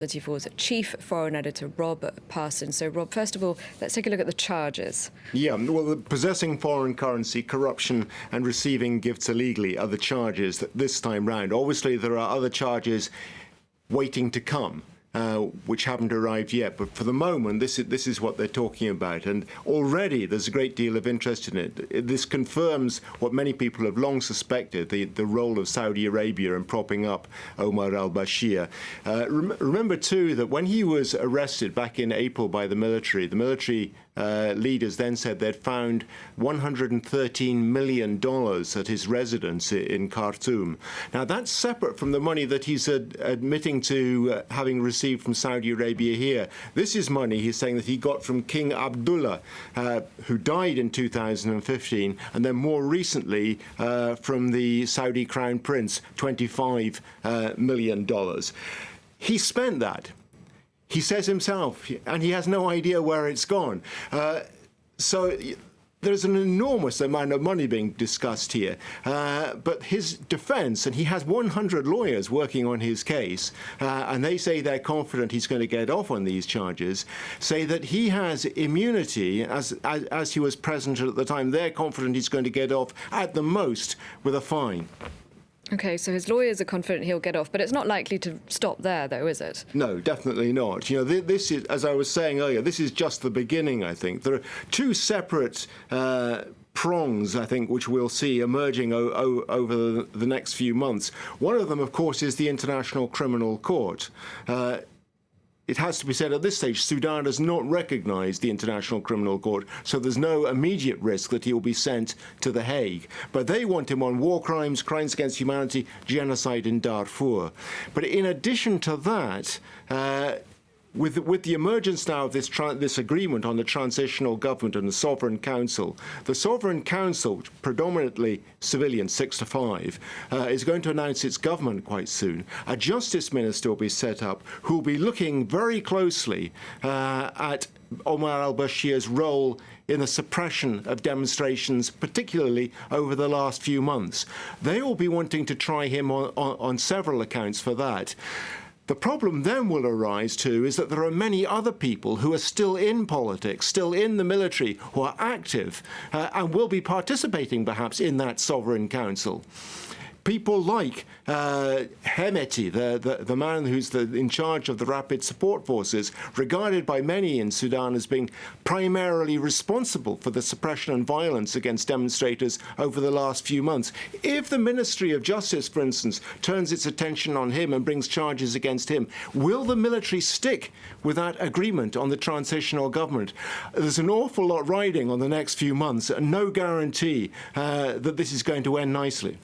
For's chief foreign editor, Rob Parsons. So, Rob, first of all, let's take a look at the charges. Yeah, well, possessing foreign currency, corruption and receiving gifts illegally are the charges this time round. Obviously, there are other charges waiting to come, which haven't arrived yet. But for the moment, this is what they're talking about. And already there's a great deal of interest in it. This confirms what many people have long suspected, the role of Saudi Arabia in propping up Omar al-Bashir. Remember, too, that when he was arrested back in April by the military leaders then said they'd found $113 million at his residence in Khartoum. Now, that's separate from the money that he's admitting to having received from Saudi Arabia here. This is money he's saying that he got from King Abdullah, who died in 2015, and then more recently from the Saudi Crown Prince, $25 million. He spent that. He says himself, and he has no idea where it's gone. So there's an enormous amount of money being discussed here. But his defense, and he has 100 lawyers working on his case, and they say they're confident he's going to get off on these charges, say that he has immunity as he was present at the time. They're confident he's going to get off at the most with a fine. OK, so his lawyers are confident he'll get off, but it's not likely to stop there, though, is it? No, definitely not. You know, this is, as I was saying earlier, this is just the beginning, I think. There are two separate prongs, I think, which we'll see emerging over the next few months. One of them, of course, is the International Criminal Court. It has to be said at this stage, Sudan has not recognized the International Criminal Court, so there's no immediate risk that he will be sent to The Hague. But they want him on war crimes, crimes against humanity, genocide in Darfur. But in addition to that, with the emergence now of this agreement on the transitional government and the Sovereign Council, predominantly civilian, 6 to 5, is going to announce its government quite soon. A justice minister will be set up who will be looking very closely at Omar al-Bashir's role in the suppression of demonstrations, particularly over the last few months. They will be wanting to try him on several accounts for that. The problem then will arise, too, is that there are many other people who are still in politics, still in the military, who are active and will be participating, perhaps, in that Sovereign Council. People like Hemeti, the man who's in charge of the Rapid Support Forces, regarded by many in Sudan as being primarily responsible for the suppression and violence against demonstrators over the last few months. If the Ministry of Justice, for instance, turns its attention on him and brings charges against him, will the military stick with that agreement on the transitional government? There's an awful lot riding on the next few months, and no guarantee that this is going to end nicely.